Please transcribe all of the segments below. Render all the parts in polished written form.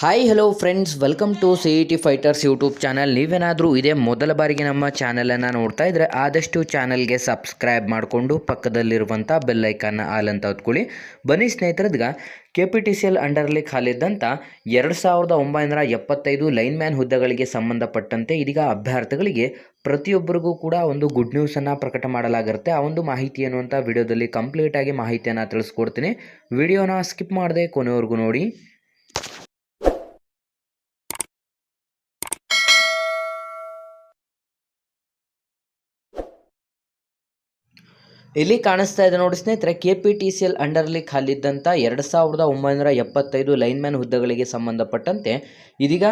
Hi hello friends, welcome to CET fighters YouTube channel. ನೀವೇನಾದರೂ ಇದೇ ಮೊದಲ ಬಾರಿಗೆ ನಮ್ಮ ಚಾನಲನ್ನು ನೋಡ್ತಾ ಇದ್ದರೆ ಆದಷ್ಟು ಚಾನಲ್ಗೆ ಸಬ್ಸ್ಕ್ರೈಬ್ ಮಾಡಿಕೊಂಡು ಪಕ್ಕದಲ್ಲಿರುವಂಥ ಬೆಲ್ಲೈಕನ್ನ ಆಲ್ ಅಂತ ಹೊತ್ಕೊಳ್ಳಿ. ಬನ್ನಿ ಸ್ನೇಹಿತರದ್ಗ KPTCL ಅಂಡರ್ಲಿ ಖಾಲಿದ್ದಂಥ 2975 ಲೈನ್ ಮ್ಯಾನ್ ಹುದ್ದೆಗಳಿಗೆ ಸಂಬಂಧಪಟ್ಟಂತೆ ಇದೀಗ ಅಭ್ಯರ್ಥಿಗಳಿಗೆ ಪ್ರತಿಯೊಬ್ಬರಿಗೂ ಕೂಡ ಒಂದು ಗುಡ್ ನ್ಯೂಸನ್ನು ಪ್ರಕಟ ಮಾಡಲಾಗಿರುತ್ತೆ. ಆ ಒಂದು ಮಾಹಿತಿ ಏನು ಅಂತ ವಿಡಿಯೋದಲ್ಲಿ ಕಂಪ್ಲೀಟಾಗಿ ಮಾಹಿತಿಯನ್ನು ತಿಳಿಸ್ಕೊಡ್ತೀನಿ. ವಿಡಿಯೋನ ಸ್ಕಿಪ್ ಮಾಡದೆ ಕೊನೆವರೆಗೂ ನೋಡಿ. ಇಲ್ಲಿ ಕಾಣಿಸ್ತಾ ಇದೆ ನೋಡಿ ಸ್ನೇಹಿತರೆ, KPTCL ಅಂಡರ್ಲಿ ಖಾಲಿದ್ದಂಥ 2975 ಲೈನ್ ಮ್ಯಾನ್ ಹುದ್ದೆಗಳಿಗೆ ಸಂಬಂಧಪಟ್ಟಂತೆ ಇದೀಗ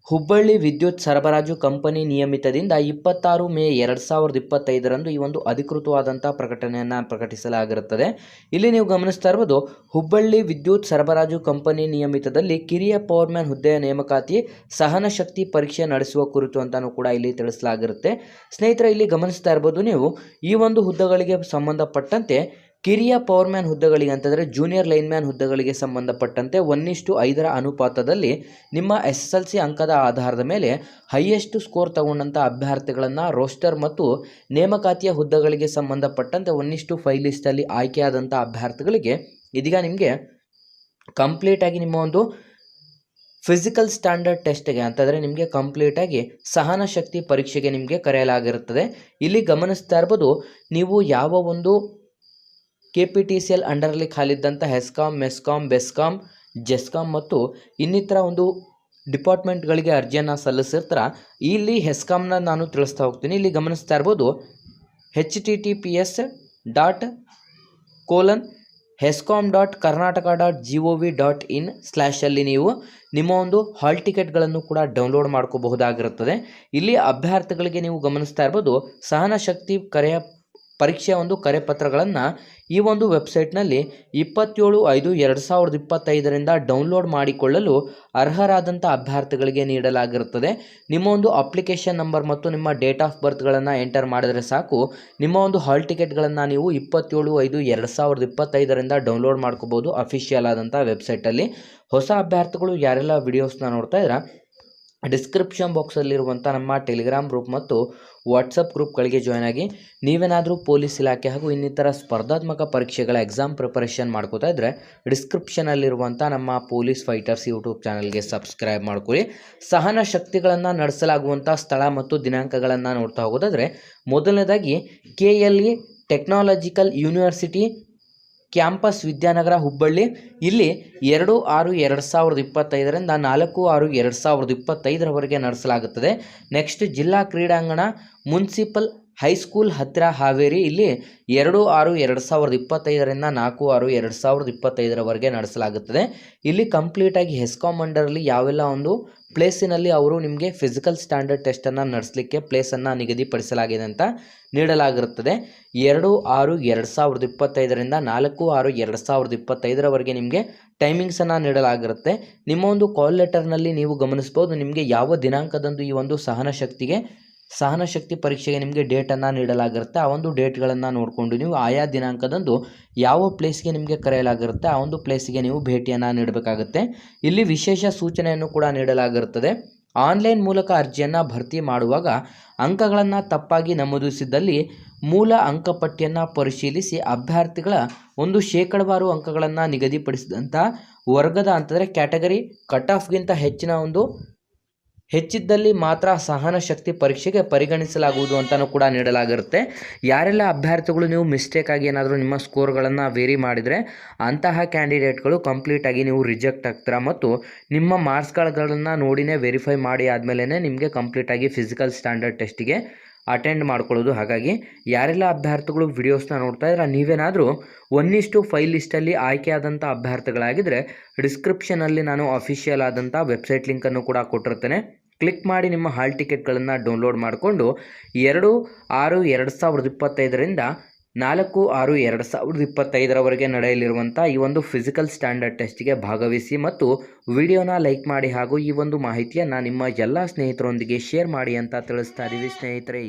ಹುಬ್ಬಳ್ಳಿ ವಿದ್ಯುತ್ ಸರಬರಾಜು ಕಂಪನಿ ನಿಯಮಿತದಿಂದ 26 ಮೇ 2025ರಂದು ಈ ಒಂದು ಅಧಿಕೃತವಾದಂಥ ಪ್ರಕಟಣೆಯನ್ನು ಪ್ರಕಟಿಸಲಾಗಿರುತ್ತದೆ. ಇಲ್ಲಿ ನೀವು ಗಮನಿಸ್ತಾ ಇರ್ಬೋದು, ಹುಬ್ಬಳ್ಳಿ ವಿದ್ಯುತ್ ಸರಬರಾಜು ಕಂಪನಿ ನಿಯಮಿತದಲ್ಲಿ ಕಿರಿಯ ಪವರ್ಮ್ಯಾನ್ ಹುದ್ದೆಯ ನೇಮಕಾತಿ ಸಹನ ಶಕ್ತಿ ಪರೀಕ್ಷೆ ನಡೆಸುವ ಕುರಿತು ಅಂತಾನೂ ಕೂಡ ಇಲ್ಲಿ ತಿಳಿಸಲಾಗಿರುತ್ತೆ. ಸ್ನೇಹಿತರೆ, ಇಲ್ಲಿ ಗಮನಿಸ್ತಾ ಇರ್ಬೋದು ನೀವು, ಈ ಒಂದು ಹುದ್ದೆಗಳಿಗೆ ಸಂಬಂಧಪಟ್ಟಂತೆ ಕಿರಿಯ ಪವರ್ಮ್ಯಾನ್ ಹುದ್ದೆಗಳಿಗೆ ಅಂತಂದರೆ ಜೂನಿಯರ್ ಲೈನ್ ಮ್ಯಾನ್ ಹುದ್ದೆಗಳಿಗೆ ಸಂಬಂಧಪಟ್ಟಂತೆ 1:5 ಅನುಪಾತದಲ್ಲಿ ನಿಮ್ಮ SSLC ಅಂಕದ ಆಧಾರದ ಮೇಲೆ ಹೈಯೆಸ್ಟ್ ಸ್ಕೋರ್ ತಗೊಂಡಂಥ ಅಭ್ಯರ್ಥಿಗಳನ್ನು ರೋಸ್ಟರ್ ಮತ್ತು ನೇಮಕಾತಿಯ ಹುದ್ದೆಗಳಿಗೆ ಸಂಬಂಧಪಟ್ಟಂತೆ 1:5 ಲಿಸ್ಟಲ್ಲಿ ಆಯ್ಕೆಯಾದಂಥ ಅಭ್ಯರ್ಥಿಗಳಿಗೆ ಇದೀಗ ನಿಮಗೆ ಕಂಪ್ಲೀಟಾಗಿ ನಿಮ್ಮ ಒಂದು ಫಿಸಿಕಲ್ ಸ್ಟ್ಯಾಂಡರ್ಡ್ ಟೆಸ್ಟ್ಗೆ ಅಂತಂದರೆ ನಿಮಗೆ ಕಂಪ್ಲೀಟಾಗಿ ಸಹನ ಶಕ್ತಿ ಪರೀಕ್ಷೆಗೆ ನಿಮಗೆ ಕರೆಯಲಾಗಿರುತ್ತದೆ. ಇಲ್ಲಿ ಗಮನಿಸ್ತಾ ಇರ್ಬೋದು, ನೀವು ಯಾವ ಒಂದು KPTCL ಅಂಡರ್ಲಿ ಖಾಲಿದ್ದಂಥ ಹೆಸ್ಕಾಮ್, ಮೆಸ್ಕಾಮ್, ಬೆಸ್ಕಾಮ್, ಜೆಸ್ಕಾಮ್ ಮತ್ತು ಇನ್ನಿತರ ಒಂದು ಡಿಪಾರ್ಟ್ಮೆಂಟ್ಗಳಿಗೆ ಅರ್ಜಿಯನ್ನು ಸಲ್ಲಿಸಿರ್ತಾರೆ. ಇಲ್ಲಿ ಹೆಸ್ಕಾಮ್ನ ನಾನು ತಿಳಿಸ್ತಾ ಹೋಗ್ತೀನಿ. ಇಲ್ಲಿ ಗಮನಿಸ್ತಾ ಇರ್ಬೋದು, https://hescom.karnataka.gov.in/ ಅಲ್ಲಿ ನೀವು ನಿಮ್ಮ ಒಂದು ಹಾಲ್ ಟಿಕೆಟ್ಗಳನ್ನು ಕೂಡ ಡೌನ್ಲೋಡ್ ಮಾಡ್ಕೋಬಹುದಾಗಿರುತ್ತದೆ. ಇಲ್ಲಿ ಅಭ್ಯರ್ಥಿಗಳಿಗೆ ನೀವು ಗಮನಿಸ್ತಾ ಇರ್ಬೋದು, ಸಹನ ಶಕ್ತಿ ಪರೀಕ್ಷೆಯ ಒಂದು ಕರೆಪತ್ರಗಳನ್ನು ಈ ಒಂದು ವೆಬ್ಸೈಟ್ನಲ್ಲಿ 27/5/2025ರಿಂದ ಡೌನ್ಲೋಡ್ ಮಾಡಿಕೊಳ್ಳಲು ಅರ್ಹರಾದಂಥ ಅಭ್ಯರ್ಥಿಗಳಿಗೆ ನೀಡಲಾಗಿರುತ್ತದೆ. ನಿಮ್ಮ ಒಂದು ಅಪ್ಲಿಕೇಶನ್ ನಂಬರ್ ಮತ್ತು ನಿಮ್ಮ ಡೇಟ್ ಆಫ್ ಬರ್ತ್ಗಳನ್ನು ಎಂಟರ್ ಮಾಡಿದರೆ ಸಾಕು, ನಿಮ್ಮ ಒಂದು ಹಾಲ್ ಟಿಕೆಟ್ಗಳನ್ನು ನೀವು 27/5/2025ರಿಂದ ಡೌನ್ಲೋಡ್ ಮಾಡ್ಕೋಬೋದು ಅಫಿಷಿಯಲ್ ಆದಂಥ ವೆಬ್ಸೈಟಲ್ಲಿ. ಹೊಸ ಅಭ್ಯರ್ಥಿಗಳು ಯಾರೆಲ್ಲ ವಿಡಿಯೋಸ್ನ ನೋಡ್ತಾ ಇದ್ದೀರಾ, ಡಿಸ್ಕ್ರಿಪ್ಷನ್ ಬಾಕ್ಸಲ್ಲಿರುವಂಥ ನಮ್ಮ ಟೆಲಿಗ್ರಾಮ್ ಗ್ರೂಪ್ ಮತ್ತು ವಾಟ್ಸಪ್ ಗ್ರೂಪ್ಗಳಿಗೆ ಜಾಯ್ನ್ ಆಗಿ. ನೀವೇನಾದರೂ ಪೊಲೀಸ್ ಇಲಾಖೆ ಹಾಗೂ ಇನ್ನಿತರ ಸ್ಪರ್ಧಾತ್ಮಕ ಪರೀಕ್ಷೆಗಳ ಎಕ್ಸಾಮ್ ಪ್ರಿಪರೇಷನ್ ಮಾಡ್ಕೋತಾ ಇದ್ದರೆ ಡಿಸ್ಕ್ರಿಪ್ಷನಲ್ಲಿರುವಂಥ ನಮ್ಮ ಪೊಲೀಸ್ ಫೈಟರ್ಸ್ ಯೂಟ್ಯೂಬ್ ಚಾನಲ್ಗೆ ಸಬ್ಸ್ಕ್ರೈಬ್ ಮಾಡ್ಕೊಳ್ಳಿ. ಸಹನ ಶಕ್ತಿಗಳನ್ನು ನಡೆಸಲಾಗುವಂಥ ಸ್ಥಳ ಮತ್ತು ದಿನಾಂಕಗಳನ್ನು ನೋಡ್ತಾ ಹೋಗೋದಾದರೆ, ಮೊದಲನೇದಾಗಿ KLE technological university campus Vidyanagar Hubballi, ಇಲ್ಲಿ 2/6/2025ರಿಂದ 4/6/2025ರವರೆಗೆ ನಡೆಸಲಾಗುತ್ತದೆ. ನೆಕ್ಸ್ಟ್ ಜಿಲ್ಲಾ ಕ್ರೀಡಾಂಗಣ ಮುನ್ಸಿಪಲ್ ಹೈಸ್ಕೂಲ್ ಹತ್ತಿರ ಹಾವೇರಿ, ಇಲ್ಲಿ 2/6/2025ರಿಂದ 4/6/2025ರವರೆಗೆ ನಡೆಸಲಾಗುತ್ತದೆ. ಇಲ್ಲಿ ಕಂಪ್ಲೀಟಾಗಿ ಹೆಸ್ಕಾಮ್ ಅಂಡರ್ಲಿ ಯಾವೆಲ್ಲ ಒಂದು ಪ್ಲೇಸಿನಲ್ಲಿ ಅವರು ನಿಮಗೆ ಫಿಸಿಕಲ್ ಸ್ಟ್ಯಾಂಡರ್ಡ್ ಟೆಸ್ಟನ್ನು ನಡೆಸಲಿಕ್ಕೆ ಪ್ಲೇಸನ್ನು ನಿಗದಿಪಡಿಸಲಾಗಿದೆ ಅಂತ ನೀಡಲಾಗಿರುತ್ತದೆ. 2/6/2025ರಿಂದ 4/6/2025ರವರೆಗೆ ನಿಮಗೆ ಟೈಮಿಂಗ್ಸನ್ನು ನೀಡಲಾಗಿರುತ್ತೆ. ನಿಮ್ಮ ಒಂದು ಕಾಲ್ ಲೆಟರ್ನಲ್ಲಿ ನೀವು ಗಮನಿಸ್ಬೋದು, ನಿಮಗೆ ಯಾವ ದಿನಾಂಕದಂದು ಈ ಒಂದು ಸಹನ ಶಕ್ತಿ ಪರೀಕ್ಷೆಗೆ ನಿಮಗೆ ಡೇಟನ್ನು ನೀಡಲಾಗಿರುತ್ತೆ. ಆ ಒಂದು ಡೇಟ್ಗಳನ್ನು ನೋಡಿಕೊಂಡು ನೀವು ಆಯಾ ದಿನಾಂಕದಂದು ಯಾವ ಪ್ಲೇಸ್ಗೆ ನಿಮಗೆ ಕರೆಯಲಾಗಿರುತ್ತೆ ಆ ಒಂದು ಪ್ಲೇಸಿಗೆ ನೀವು ಭೇಟಿಯನ್ನು ನೀಡಬೇಕಾಗುತ್ತೆ. ಇಲ್ಲಿ ವಿಶೇಷ ಸೂಚನೆಯನ್ನು ಕೂಡ ನೀಡಲಾಗಿರುತ್ತದೆ. ಆನ್ಲೈನ್ ಮೂಲಕ ಅರ್ಜಿಯನ್ನು ಭರ್ತಿ ಮಾಡುವಾಗ ಅಂಕಗಳನ್ನು ತಪ್ಪಾಗಿ ನಮೂದಿಸಿದ್ದಲ್ಲಿ ಮೂಲ ಅಂಕಪಟ್ಟಿಯನ್ನು ಪರಿಶೀಲಿಸಿ ಅಭ್ಯರ್ಥಿಗಳ ಒಂದು ಶೇಕಡಾವಾರು ಅಂಕಗಳನ್ನು ನಿಗದಿಪಡಿಸಿದಂಥ ವರ್ಗದ ಅಂತಂದರೆ ಕ್ಯಾಟಗರಿ ಕಟ್ ಆಫ್ಗಿಂತ ಹೆಚ್ಚಿದ್ದಲ್ಲಿ ಮಾತ್ರ ಸಹನ ಶಕ್ತಿ ಪರೀಕ್ಷೆಗೆ ಪರಿಗಣಿಸಲಾಗುವುದು ಅಂತಲೂ ಕೂಡ ನೀಡಲಾಗಿರುತ್ತೆ. ಯಾರೆಲ್ಲ ಅಭ್ಯರ್ಥಿಗಳು ನೀವು ಮಿಸ್ಟೇಕಾಗಿ ಏನಾದರೂ ನಿಮ್ಮ ಸ್ಕೋರ್ಗಳನ್ನು ವೇರಿ ಮಾಡಿದರೆ ಅಂತಹ ಕ್ಯಾಂಡಿಡೇಟ್ಗಳು ಕಂಪ್ಲೀಟಾಗಿ ನೀವು ರಿಜೆಕ್ಟ್ ಆಗ್ತೀರಾ ಮತ್ತು ನಿಮ್ಮ ಮಾರ್ಕ್ಸ್ಗಳನ್ನು ನೋಡಿನೇ ವೆರಿಫೈ ಮಾಡಿ ಆದಮೇಲೆ ನಿಮಗೆ ಕಂಪ್ಲೀಟಾಗಿ ಫಿಸಿಕಲ್ ಸ್ಟ್ಯಾಂಡರ್ಡ್ ಟೆಸ್ಟಿಗೆ ಅಟೆಂಡ್ ಮಾಡ್ಕೊಳ್ಳೋದು. ಹಾಗಾಗಿ ಯಾರೆಲ್ಲ ಅಭ್ಯರ್ಥಿಗಳು ವಿಡಿಯೋಸ್ನ ನೋಡ್ತಾ ಇದ್ರೆ ನೀವೇನಾದರೂ 1:5 ಲಿಸ್ಟಲ್ಲಿ ಆಯ್ಕೆಯಾದಂಥ ಅಭ್ಯರ್ಥಿಗಳಾಗಿದ್ದರೆ ಡಿಸ್ಕ್ರಿಪ್ಷನಲ್ಲಿ ನಾನು ಅಫಿಷಿಯಲ್ ಆದಂಥ ವೆಬ್ಸೈಟ್ ಲಿಂಕನ್ನು ಕೂಡ ಕೊಟ್ಟಿರ್ತೇನೆ. ಕ್ಲಿಕ್ ಮಾಡಿ ನಿಮ್ಮ ಹಾಲ್ ಟಿಕೆಟ್ಗಳನ್ನು ಡೌನ್ಲೋಡ್ ಮಾಡಿಕೊಂಡು 2/6/2025ರಿಂದ 4/6/2025ರವರೆಗೆ ನಡೆಯಲಿರುವಂಥ ಈ ಒಂದು ಫಿಸಿಕಲ್ ಸ್ಟ್ಯಾಂಡರ್ಡ್ ಟೆಸ್ಟಿಗೆ ಭಾಗವಹಿಸಿ ಮತ್ತು ವಿಡಿಯೋನ ಲೈಕ್ ಮಾಡಿ ಹಾಗೂ ಈ ಒಂದು ಮಾಹಿತಿಯನ್ನು ನಿಮ್ಮ ಎಲ್ಲ ಸ್ನೇಹಿತರೊಂದಿಗೆ ಶೇರ್ ಮಾಡಿ ಅಂತ ತಿಳಿಸ್ತಾ ಇದ್ದೀವಿ ಸ್ನೇಹಿತರೆ.